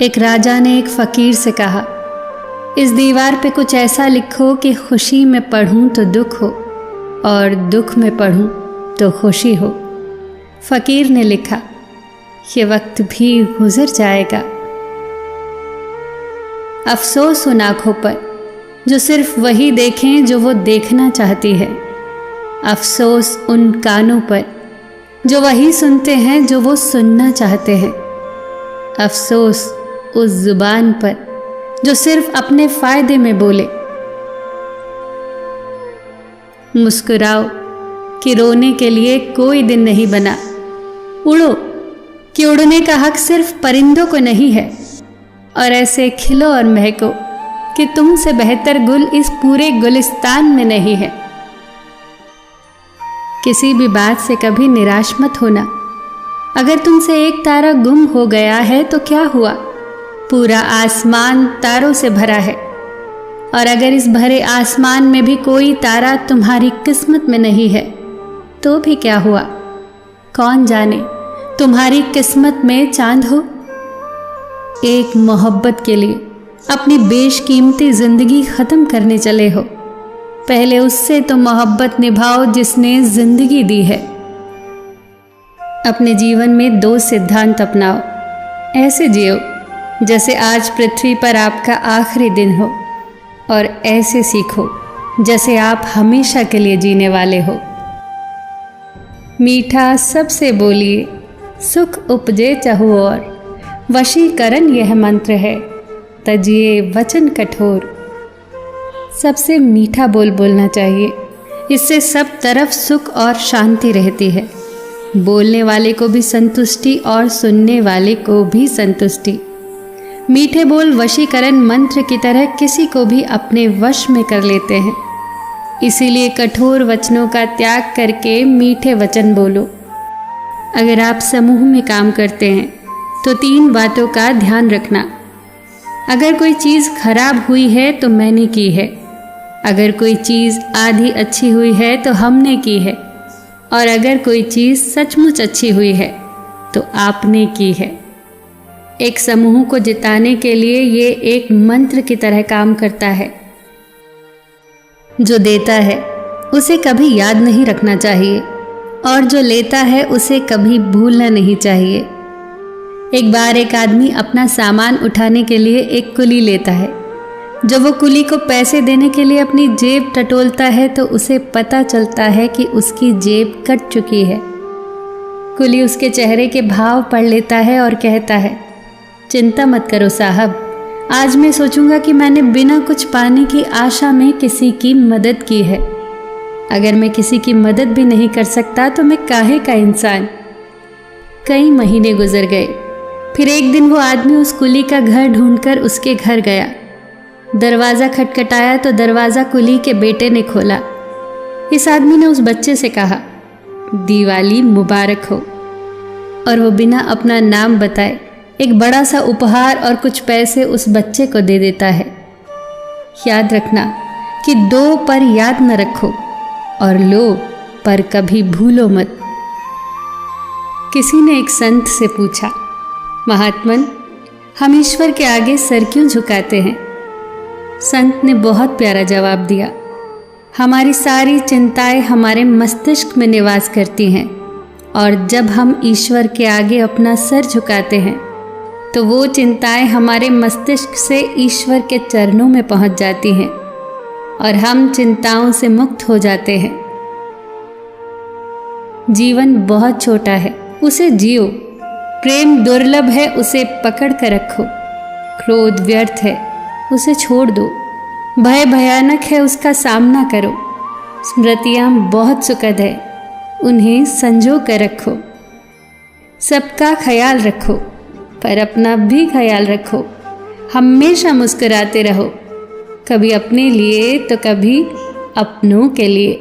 एक राजा ने एक फकीर से कहा, इस दीवार पे कुछ ऐसा लिखो कि खुशी में पढ़ूं तो दुख हो और दुख में पढ़ूं तो खुशी हो। फकीर ने लिखा, ये वक्त भी गुजर जाएगा। अफसोस उन आँखों पर जो सिर्फ वही देखें जो वो देखना चाहती है। अफसोस उन कानों पर जो वही सुनते हैं जो वो सुनना चाहते हैं। अफसोस उस जुबान पर जो सिर्फ अपने फायदे में बोले। मुस्कुराओ कि रोने के लिए कोई दिन नहीं बना। उड़ो कि उड़ने का हक सिर्फ परिंदों को नहीं है। और ऐसे खिलो और महको कि तुमसे बेहतर गुल इस पूरे गुलिस्तान में नहीं है। किसी भी बात से कभी निराश मत होना। अगर तुमसे एक तारा गुम हो गया है तो क्या हुआ, पूरा आसमान तारों से भरा है। और अगर इस भरे आसमान में भी कोई तारा तुम्हारी किस्मत में नहीं है तो भी क्या हुआ, कौन जाने तुम्हारी किस्मत में चांद हो। एक मोहब्बत के लिए अपनी बेशकीमती जिंदगी खत्म करने चले हो, पहले उससे तो मोहब्बत निभाओ जिसने जिंदगी दी है। अपने जीवन में 2 सिद्धांत अपनाओ। ऐसे जियो जैसे आज पृथ्वी पर आपका आखिरी दिन हो, और ऐसे सीखो जैसे आप हमेशा के लिए जीने वाले हो। मीठा सबसे बोलिए, सुख उपजे चहु और, वशीकरण यह मंत्र है, तजिए वचन कठोर। सबसे मीठा बोल बोलना चाहिए, इससे सब तरफ सुख और शांति रहती है। बोलने वाले को भी संतुष्टि और सुनने वाले को भी संतुष्टि। मीठे बोल वशीकरण मंत्र की तरह किसी को भी अपने वश में कर लेते हैं। इसीलिए कठोर वचनों का त्याग करके मीठे वचन बोलो। अगर आप समूह में काम करते हैं तो 3 बातों का ध्यान रखना। अगर कोई चीज़ खराब हुई है तो मैंने की है, अगर कोई चीज़ आधी अच्छी हुई है तो हमने की है, और अगर कोई चीज़ सचमुच अच्छी हुई है तो आपने की है। एक समूह को जिताने के लिए ये एक मंत्र की तरह काम करता है। जो देता है उसे कभी याद नहीं रखना चाहिए, और जो लेता है उसे कभी भूलना नहीं चाहिए। एक बार एक आदमी अपना सामान उठाने के लिए एक कुली लेता है। जब वो कुली को पैसे देने के लिए अपनी जेब टटोलता है तो उसे पता चलता है कि उसकी जेब कट चुकी है। कुली उसके चेहरे के भाव पढ़ लेता है और कहता है, चिंता मत करो साहब, आज मैं सोचूंगा कि मैंने बिना कुछ पाने की आशा में किसी की मदद की है। अगर मैं किसी की मदद भी नहीं कर सकता तो मैं काहे का इंसान। कई महीने गुजर गए। फिर एक दिन वो आदमी उस कुली का घर ढूंढकर उसके घर गया। दरवाज़ा खटखटाया तो दरवाज़ा कुली के बेटे ने खोला। इस आदमी ने उस बच्चे से कहा, दिवाली मुबारक हो, और वो बिना अपना नाम बताए एक बड़ा सा उपहार और कुछ पैसे उस बच्चे को दे देता है। याद रखना कि 2 पर याद न रखो और लो पर कभी भूलो मत। किसी ने एक संत से पूछा, महात्मन, हम ईश्वर के आगे सर क्यों झुकाते हैं? संत ने बहुत प्यारा जवाब दिया, हमारी सारी चिंताएं हमारे मस्तिष्क में निवास करती हैं, और जब हम ईश्वर के आगे अपना सर झुकाते हैं तो वो चिंताएं हमारे मस्तिष्क से ईश्वर के चरणों में पहुंच जाती हैं और हम चिंताओं से मुक्त हो जाते हैं। जीवन बहुत छोटा है, उसे जियो। प्रेम दुर्लभ है, उसे पकड़ कर रखो। क्रोध व्यर्थ है, उसे छोड़ दो। भय भयानक है, उसका सामना करो। स्मृतियाँ बहुत सुखद है, उन्हें संजो कर रखो। सबका ख्याल रखो पर अपना भी ख्याल रखो। हमेशा मुस्कुराते रहो, कभी अपने लिए तो कभी अपनों के लिए।